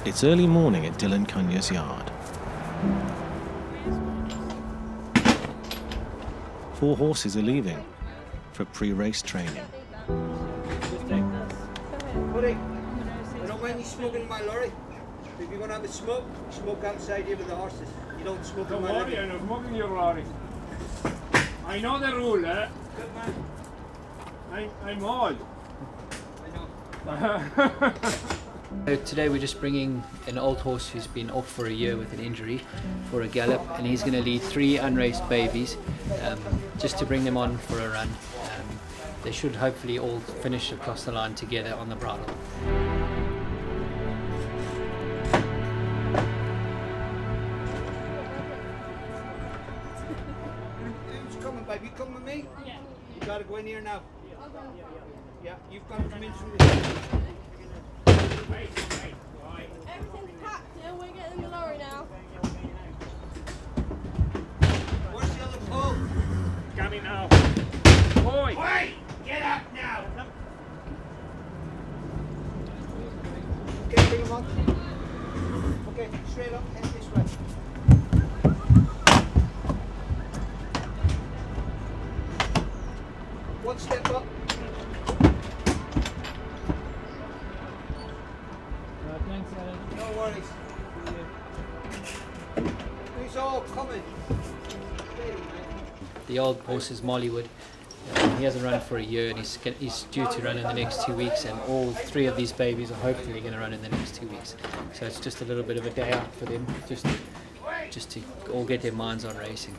It's early morning at Dylan Cunya's yard. 4 horses are leaving for pre-race training. Buddy, I don't mind you smoking in my lorry. If you're going to have a smoke, smoke outside here with the horses. You don't smoke in my lorry. Don't worry, I'm not smoking your lorry. I know the rule, eh? Good man. I'm old. I know. Today we're just bringing an old horse who's been off for a year with an injury for a gallop, and he's going to lead 3 unraced babies just to bring them on for a run. They should hopefully all finish across the line together on the bridle. Who's coming, baby? You come with me? Yeah. You got to go in here now. Yeah, you've got to come in through the Everything's packed here, we're getting in the lorry now. Where's the other pole? Coming now. Boy! Wait! Get up now! Okay, bring him on. Okay, straight up, head this way. One step up. No worries. He's all coming. The old horse is Mollywood. He hasn't run for a year, and he's due to run in the next 2 weeks, and all 3 of these babies are hopefully going to run in the next 2 weeks. So it's just a little bit of a day out for them, just to all get their minds on racing.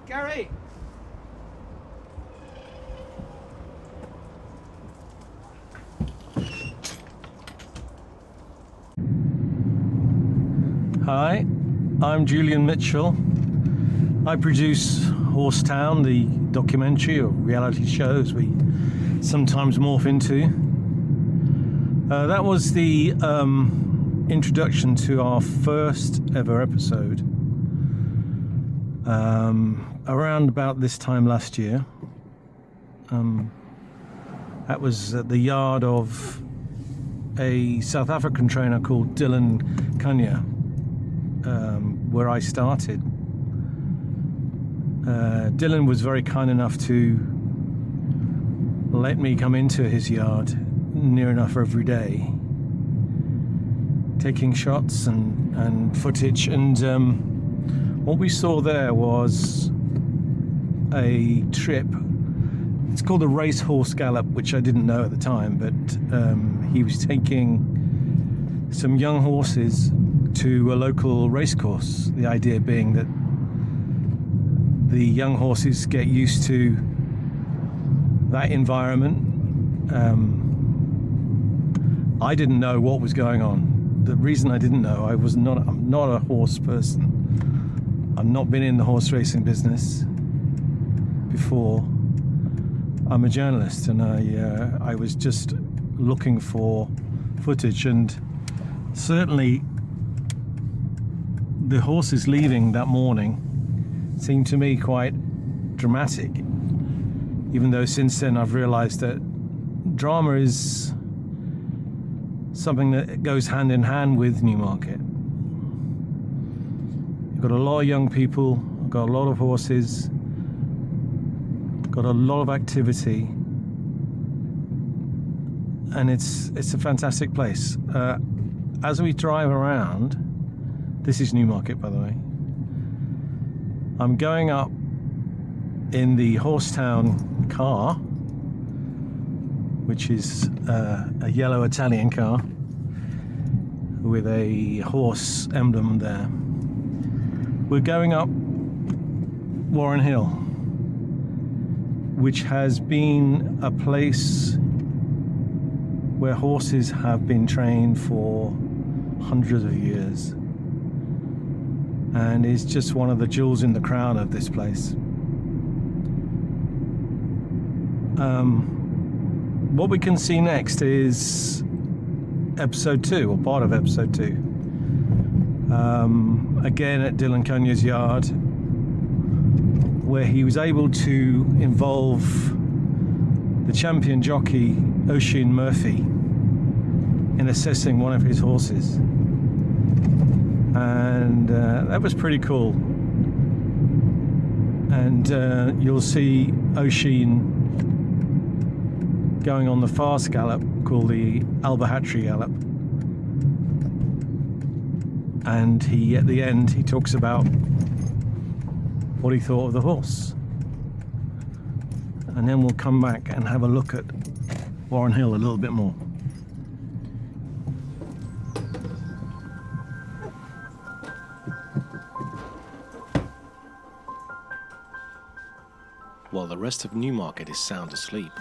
Gary! Hi, I'm Julian Mitchell. I produce Horsetown, the documentary or reality shows we sometimes morph into. That was the introduction to our first ever episode. Around about this time last year. That was at the yard of a South African trainer called Dylan Cunya, where I started. Dylan was very kind enough to let me come into his yard near enough every day, taking shots and footage, and what we saw there was a trip. It's called a racehorse gallop, which I didn't know at the time, but he was taking some young horses to a local racecourse. The idea being that the young horses get used to that environment. I didn't know what was going on. The reason I didn't know, I'm not a horse person. I've not been in the horse racing business before. I'm a journalist, and I was just looking for footage, and certainly the horses leaving that morning seemed to me quite dramatic, even though since then I've realized that drama is something that goes hand in hand with Newmarket. You've got a lot of young people, got a lot of horses, got a lot of activity, and it's a fantastic place. As we drive around, this is Newmarket, by the way, I'm going up in the Horsetown car, which is a yellow Italian car with a horse emblem there. We're going up Warren Hill, which has been a place where horses have been trained for hundreds of years, and is just one of the jewels in the crown of this place. What we can see next is episode 2, or part of episode 2. Again at Dylan Cunya's yard, where he was able to involve the champion jockey Oisin Murphy in assessing one of his horses, and that was pretty cool. And you'll see Oisin going on the fast gallop called the Albahatri gallop, and at the end he talks about what he thought of the horse. And then we'll come back and have a look at Warren Hill a little bit more. While the rest of Newmarket is sound asleep,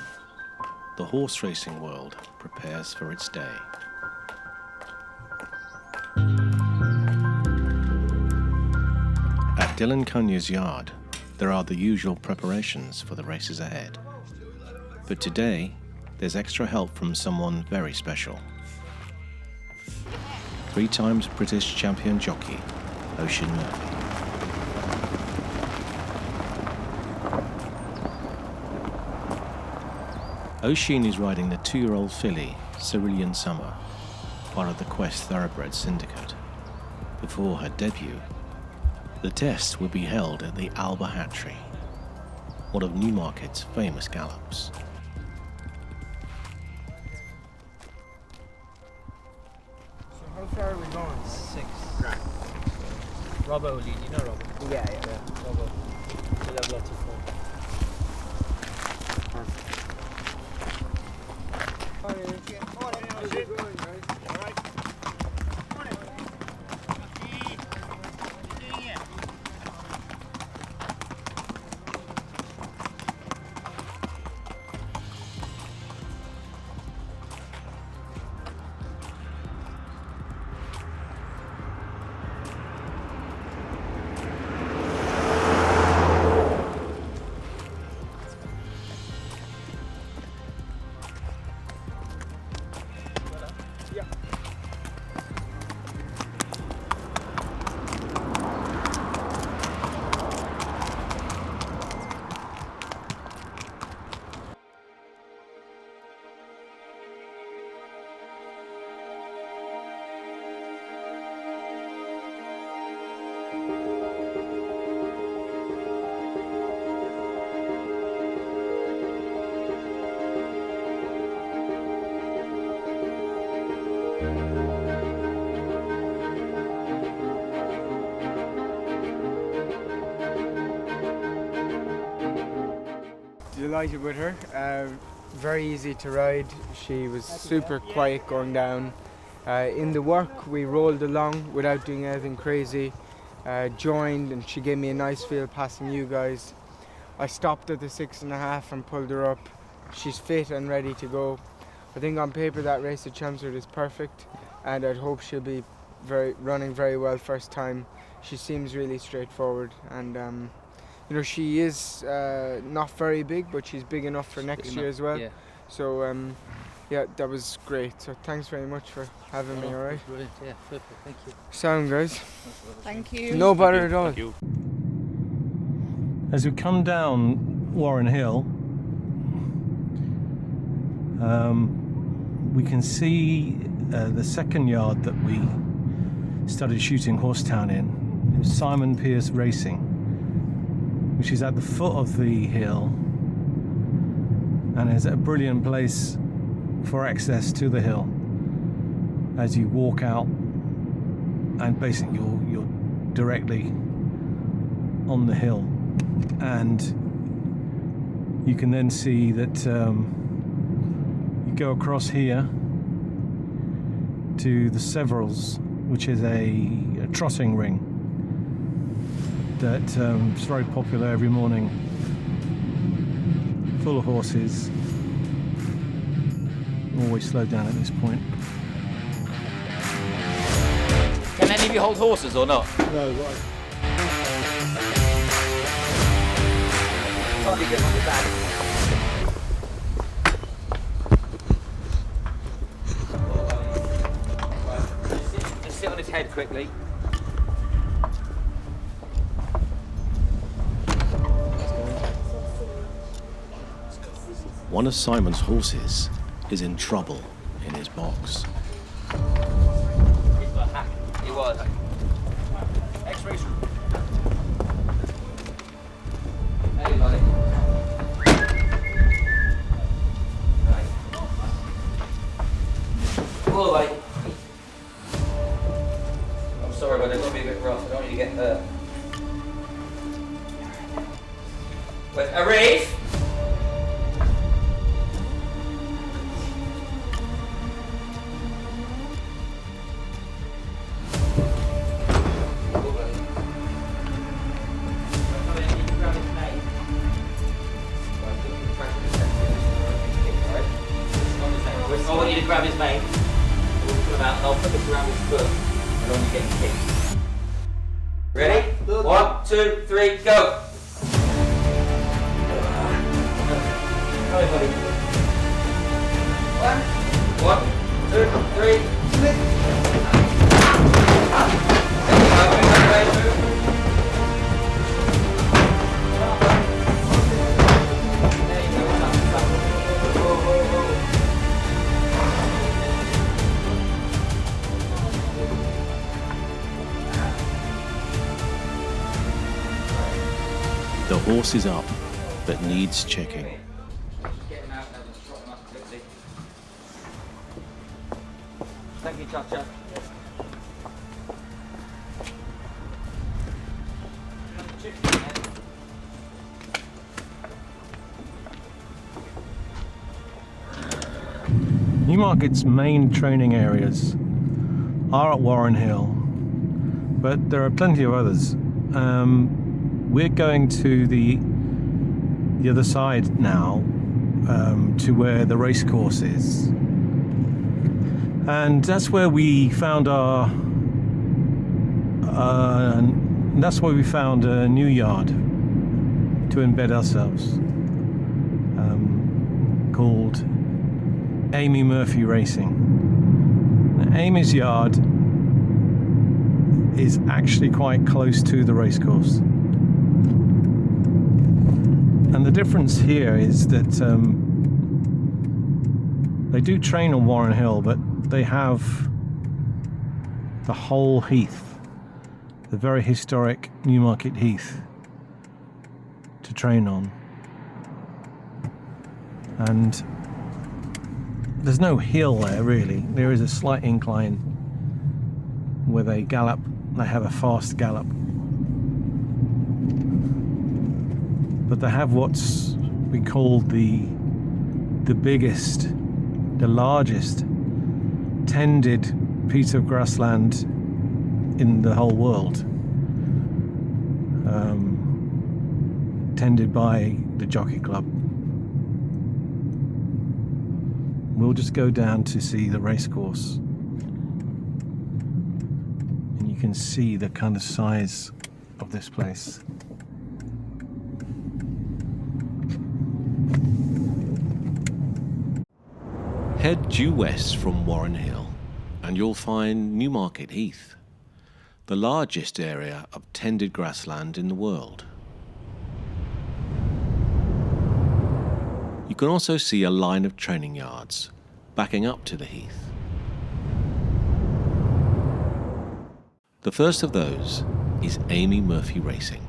the horse racing world prepares for its day. At Dylan Cunya's yard, there are the usual preparations for the races ahead. But today, there's extra help from someone very special. 3 times British champion jockey, Oisin Murphy. Oisin is riding the 2-year-old filly, Cerulean Summer, part of the Quest Thoroughbred Syndicate. Before her debut, the test will be held at the Albahatri, one of Newmarket's famous gallops. So how far are we going? 6. Robbo lead, you know Robbo? Yeah. Robbo. He'll have lots of fun. How's it going, guys? All right. Delighted with her. Very easy to ride. She was super quiet going down. In the work we rolled along without doing anything crazy. Joined and she gave me a nice feel passing you guys. I stopped at the 6.5 and pulled her up. She's fit and ready to go. I think on paper that race at Chelmsford is perfect, and I'd hope she'll be running very well first time. She seems really straightforward, and you know, she is not very big, but she's big enough for next year as well. Yeah. So yeah, that was great. So thanks very much for having me. All right. Brilliant. Yeah, perfect. Thank you. Sound, guys. Thank you. No bother at all. As we come down Warren Hill, we can see the second yard that we started shooting Horsetown in. It was Simon Pearce Racing, which is at the foot of the hill and is a brilliant place for access to the hill as you walk out, and basically you're directly on the hill, and you can then see that you go across here to the Severals, which is a trotting ring that is very popular every morning, full of horses. always slow down at this point. Can any of you hold horses or not? No, right. Can't be good on the back. Just sit on his head quickly. One of Simon's horses is in trouble in his box. He's got a hack. He was. Ex-racer. Hey, buddy. Right. All the way. I'm sorry, but it's going to be a bit rough. I don't want you to get hurt. With a reef. I want you to grab his mane, we'll pull him out, and I'll put this around his foot, and then you get kicked. Ready? 1, 2, 3, go! Go, buddy. 1, 2, 3. The horse is up, but needs checking. Get him out and then trot him up quickly. Thank you, Cha-Cha. Newmarket's main training areas are at Warren Hill, but there are plenty of others. We're going to the other side now, to where the racecourse is, and that's where we found our. That's where we found a new yard to embed ourselves, called Oisin Murphy Racing. Now, Amy's yard is actually quite close to the racecourse. And the difference here is that they do train on Warren Hill, but they have the whole heath, the very historic Newmarket Heath, to train on. And there's no hill there really. There is a slight incline where they gallop. They have a fast gallop. But they have what's we call the biggest, the largest tended piece of grassland in the whole world, tended by the Jockey Club. We'll just go down to see the racecourse, and you can see the kind of size of this place. Head due west from Warren Hill and you'll find Newmarket Heath, the largest area of tended grassland in the world. You can also see a line of training yards backing up to the heath. The first of those is Oisin Murphy Racing.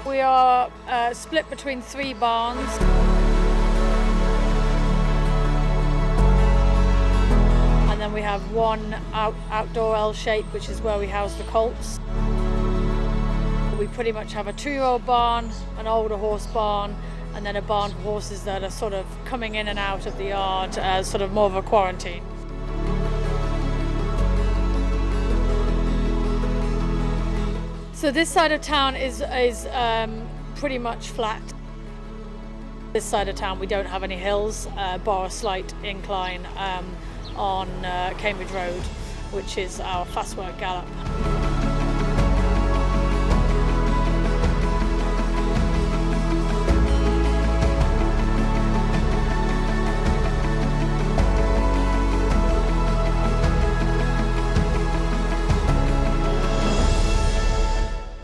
We are split between 3 barns. And then we have one outdoor L shape, which is where we house the colts. We pretty much have a 2-year-old barn, an older horse barn, and then a barn for horses that are sort of coming in and out of the yard as sort of more of a quarantine. So this side of town is pretty much flat. This side of town we don't have any hills, bar a slight incline on Cambridge Road, which is our fast work gallop.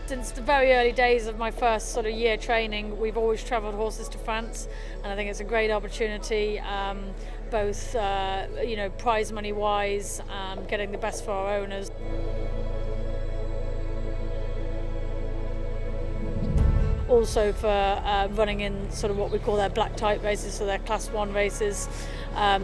Since the very early days of my first sort of year training, we've always travelled horses to France, and I think it's a great opportunity, both prize money wise, getting the best for our owners. Also for running in sort of what we call their black type races, so their class 1 races.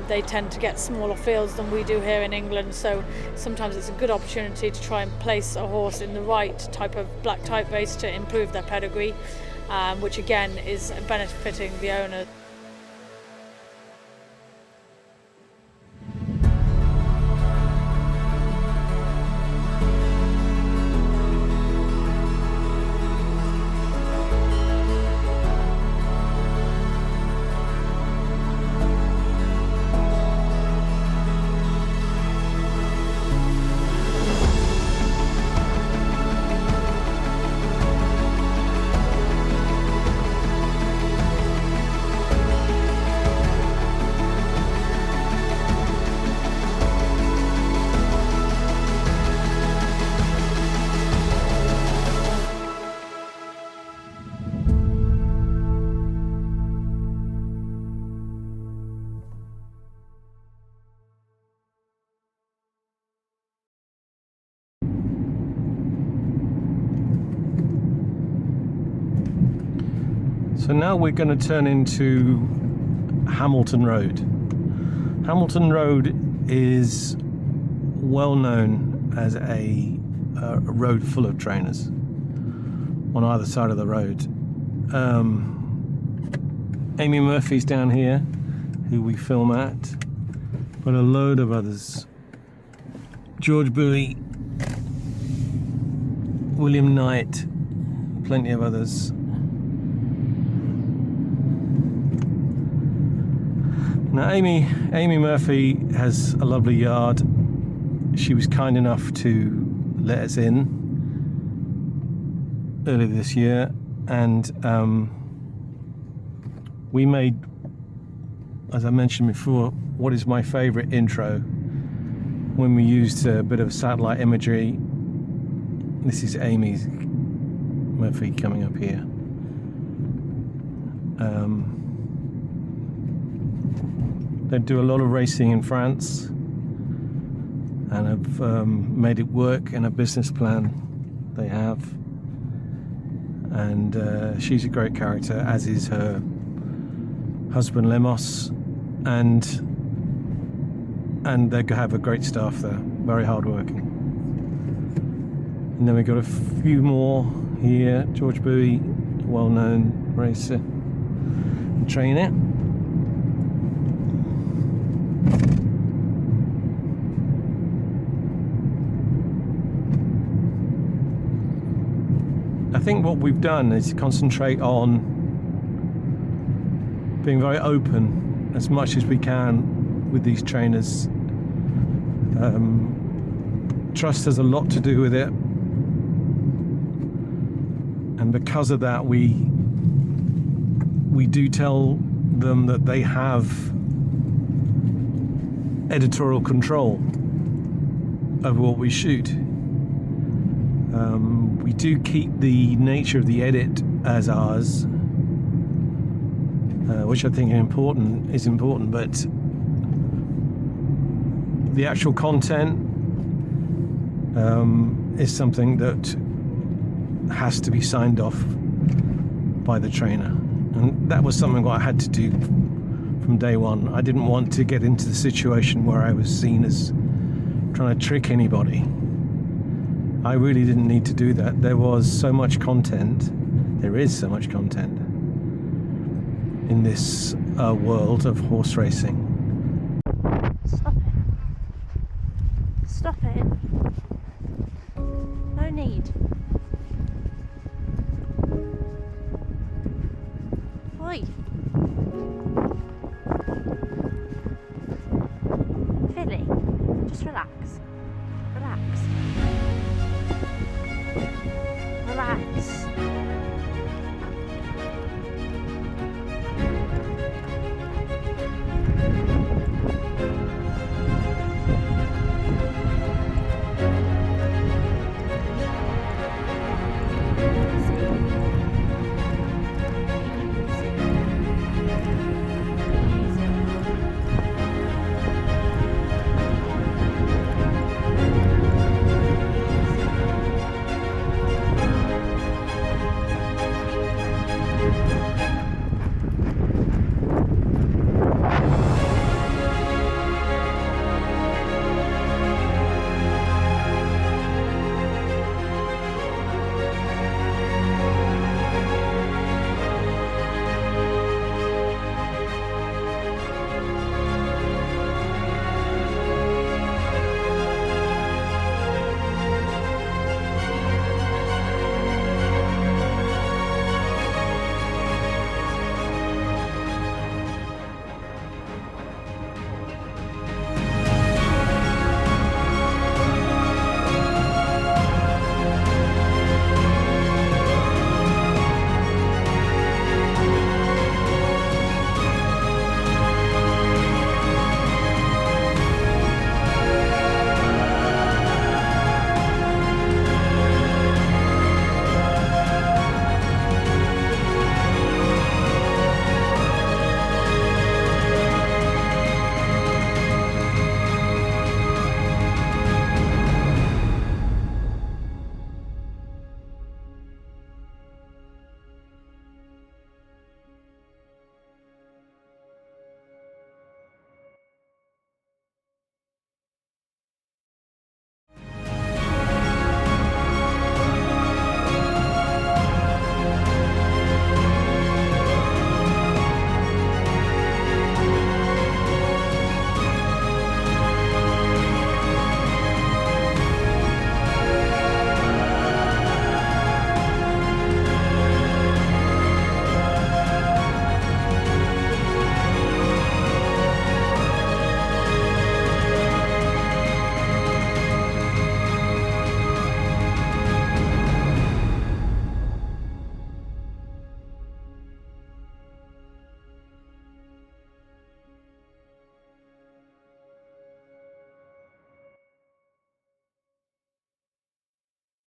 They tend to get smaller fields than we do here in England, so sometimes it's a good opportunity to try and place a horse in the right type of black type race to improve their pedigree, which again is benefiting the owner. So now we're going to turn into Hamilton Road. Hamilton Road is well known as a road full of trainers on either side of the road. Amy Murphy's down here, who we film at, but a load of others. George Bowie, William Knight, plenty of others. Now Amy Murphy has a lovely yard. She was kind enough to let us in earlier this year, and we made, as I mentioned before, what is my favourite intro, when we used a bit of satellite imagery. This is Amy Murphy coming up here. They do a lot of racing in France and have made it work in a business plan they have. And she's a great character, as is her husband Lemos, and they have a great staff there, very hard-working. And then we've got a few more here. George Bowie, well-known racer and trainer. I think what we've done is concentrate on being very open as much as we can with these trainers. Trust has a lot to do with it, and because of that we do tell them that they have editorial control over what we shoot. We do keep the nature of the edit as ours, which I think is important, but the actual content is something that has to be signed off by the trainer, and that was something I had to do from day one. I didn't want to get into the situation where I was seen as trying to trick anybody. I really didn't need to do that. There was so much content. There is so much content. in this world of horse racing. Stop it. Stop it. No need. Oi.